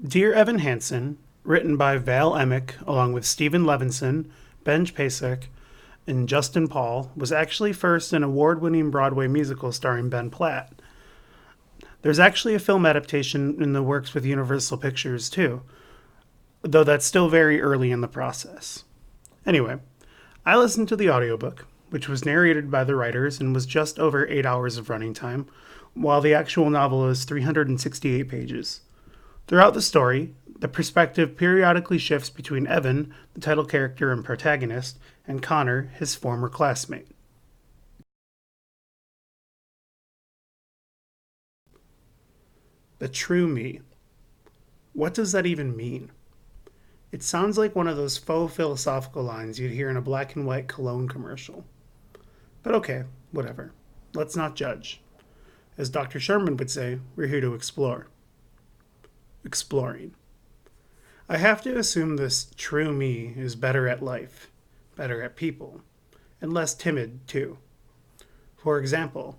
Dear Evan Hansen, written by Val Emmich along with Stephen Levenson, Ben Pasek, and Justin Paul, was actually first an award-winning Broadway musical starring Ben Platt. There's actually a film adaptation in the works with Universal Pictures too, though that's still very early in the process. Anyway, I listened to the audiobook, which was narrated by the writers and was just over 8 hours of running time, while the actual novel is 368 pages. Throughout the story, the perspective periodically shifts between Evan, the title character and protagonist, and Connor, his former classmate. The true me. What does that even mean? It sounds like one of those faux philosophical lines you'd hear in a black and white cologne commercial. But okay, whatever. Let's not judge. As Dr. Sherman would say, we're here to explore. Exploring. I have to assume this true me is better at life, better at people, and less timid, too. For example,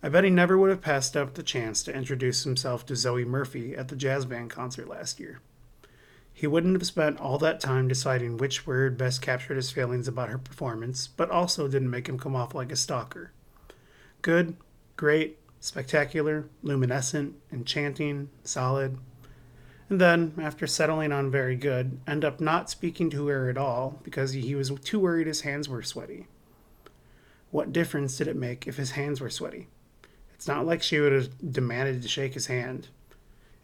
I bet he never would have passed up the chance to introduce himself to Zoe Murphy at the jazz band concert last year. He wouldn't have spent all that time deciding which word best captured his feelings about her performance, but also didn't make him come off like a stalker. Good, great, spectacular, luminescent, enchanting, solid. And then, after settling on very good, end up not speaking to her at all because he was too worried his hands were sweaty. What difference did it make if his hands were sweaty? It's not like she would have demanded to shake his hand.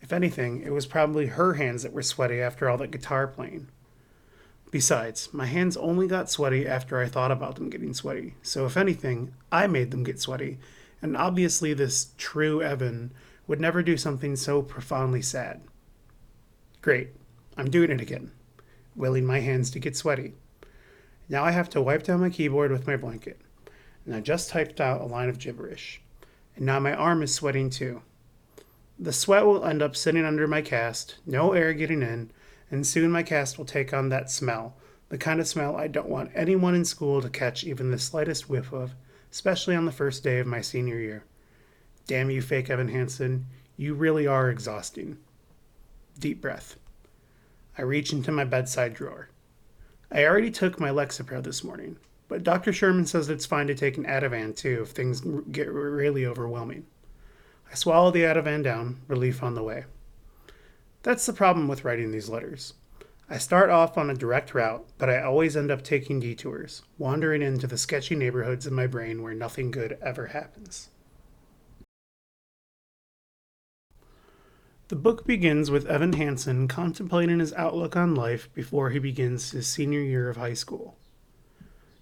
If anything, it was probably her hands that were sweaty after all that guitar playing. Besides, my hands only got sweaty after I thought about them getting sweaty, so if anything, I made them get sweaty, and obviously this true Evan would never do something so profoundly sad. Great, I'm doing it again, willing my hands to get sweaty. Now I have to wipe down my keyboard with my blanket, and I just typed out a line of gibberish. And now my arm is sweating too. The sweat will end up sitting under my cast, no air getting in, and soon my cast will take on that smell, the kind of smell I don't want anyone in school to catch even the slightest whiff of, especially on the first day of my senior year. Damn you, fake Evan Hansen, you really are exhausting. Deep breath. I reach into my bedside drawer. I already took my Lexapro this morning, but Dr. Sherman says it's fine to take an Ativan too if things get really overwhelming. I swallow the Ativan down, relief on the way. That's the problem with writing these letters. I start off on a direct route, but I always end up taking detours, wandering into the sketchy neighborhoods in my brain where nothing good ever happens. The book begins with Evan Hansen contemplating his outlook on life before he begins his senior year of high school.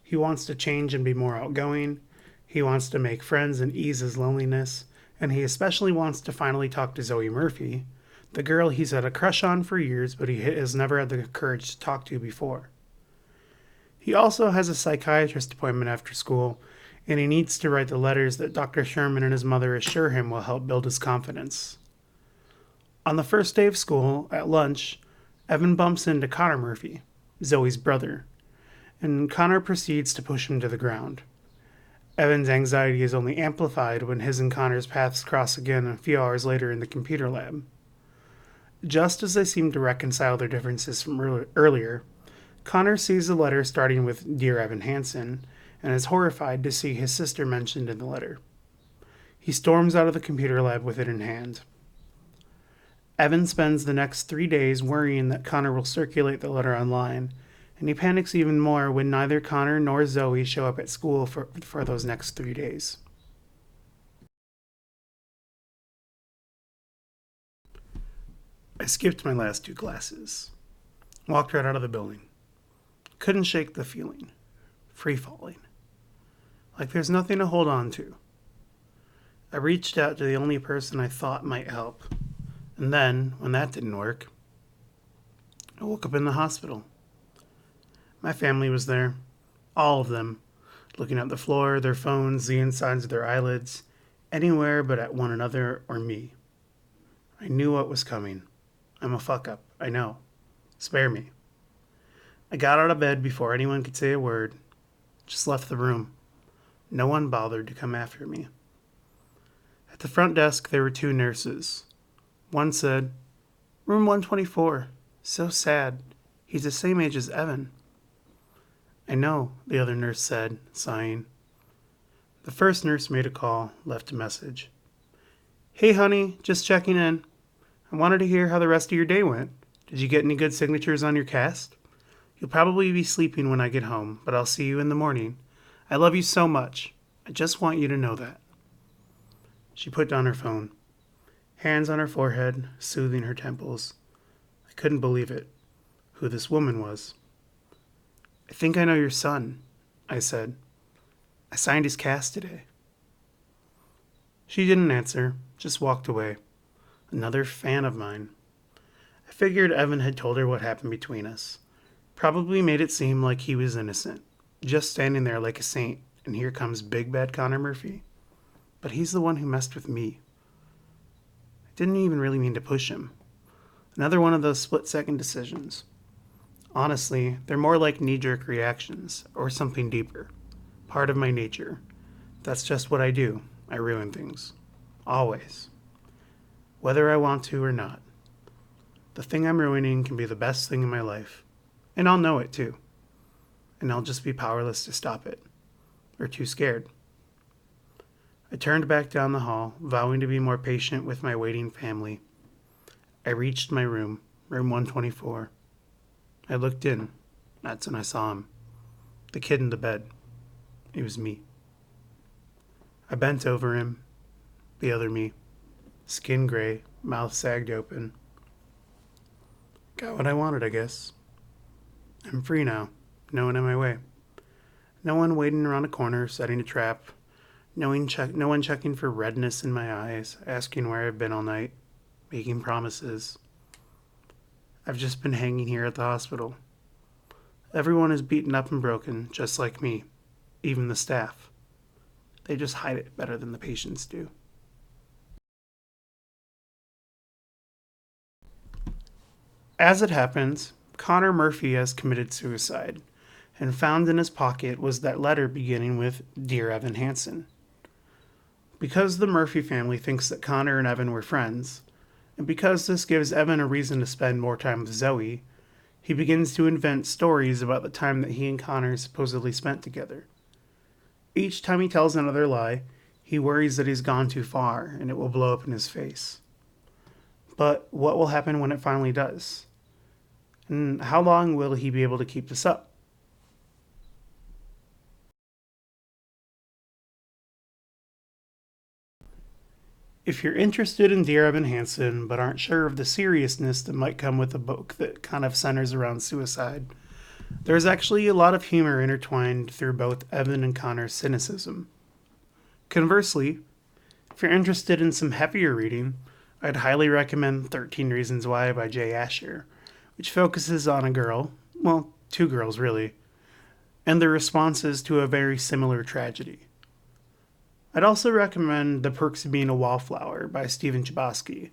He wants to change and be more outgoing, he wants to make friends and ease his loneliness, and he especially wants to finally talk to Zoe Murphy, the girl he's had a crush on for years but he has never had the courage to talk to before. He also has a psychiatrist appointment after school, and he needs to write the letters that Dr. Sherman and his mother assure him will help build his confidence. On the first day of school, at lunch, Evan bumps into Connor Murphy, Zoe's brother, and Connor proceeds to push him to the ground. Evan's anxiety is only amplified when his and Connor's paths cross again a few hours later in the computer lab. Just as they seem to reconcile their differences from earlier, Connor sees a letter starting with Dear Evan Hansen and is horrified to see his sister mentioned in the letter. He storms out of the computer lab with it in hand. Evan spends the next 3 days worrying that Connor will circulate the letter online, and he panics even more when neither Connor nor Zoe show up at school for those next 3 days. I skipped my last 2 classes. Walked right out of the building. Couldn't shake the feeling. Free falling. Like there's nothing to hold on to. I reached out to the only person I thought might help. And then, when that didn't work, I woke up in the hospital. My family was there. All of them. Looking at the floor, their phones, the insides of their eyelids. Anywhere but at one another or me. I knew what was coming. I'm a fuck up, I know. Spare me. I got out of bed before anyone could say a word. Just left the room. No one bothered to come after me. At the front desk, there were 2 nurses. One said, Room 124. So sad. He's the same age as Evan. I know, the other nurse said, sighing. The first nurse made a call, left a message. Hey, honey, just checking in. I wanted to hear how the rest of your day went. Did you get any good signatures on your cast? You'll probably be sleeping when I get home, but I'll see you in the morning. I love you so much. I just want you to know that. She put down her phone, hands on her forehead, soothing her temples. I couldn't believe it, who this woman was. I think I know your son, I said. I signed his cast today. She didn't answer, just walked away. Another fan of mine. I figured Evan had told her what happened between us. Probably made it seem like he was innocent, just standing there like a saint, and here comes big bad Connor Murphy. But he's the one who messed with me. I didn't even really mean to push him. Another one of those split-second decisions. Honestly, they're more like knee-jerk reactions, or something deeper. Part of my nature. That's just what I do. I ruin things. Always. Whether I want to or not. The thing I'm ruining can be the best thing in my life. And I'll know it too. And I'll just be powerless to stop it. Or too scared. I turned back down the hall, vowing to be more patient with my waiting family. I reached my room 124. I looked in. That's when I saw him. The kid in the bed. It was me. I bent over him. The other me. Skin gray, mouth sagged open. Got what I wanted, I guess. I'm free now. No one in my way. No one waiting around a corner, setting a trap. No one checking for redness in my eyes, asking where I've been all night, making promises. I've just been hanging here at the hospital. Everyone is beaten up and broken, just like me. Even the staff. They just hide it better than the patients do. As it happens, Connor Murphy has committed suicide, and found in his pocket was that letter beginning with Dear Evan Hansen. Because the Murphy family thinks that Connor and Evan were friends, and because this gives Evan a reason to spend more time with Zoe, he begins to invent stories about the time that he and Connor supposedly spent together. Each time he tells another lie, he worries that he's gone too far and it will blow up in his face. But what will happen when it finally does? And how long will he be able to keep this up? If you're interested in Dear Evan Hansen but aren't sure of the seriousness that might come with a book that kind of centers around suicide, there's actually a lot of humor intertwined through both Evan and Connor's cynicism. Conversely, if you're interested in some heavier reading, I'd highly recommend 13 Reasons Why by Jay Asher, which focuses on a girl, well, two girls really, and their responses to a very similar tragedy. I'd also recommend The Perks of Being a Wallflower by Stephen Chbosky,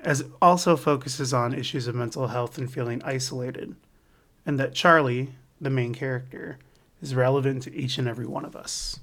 as it also focuses on issues of mental health and feeling isolated, and that Charlie, the main character, is relevant to each and every one of us.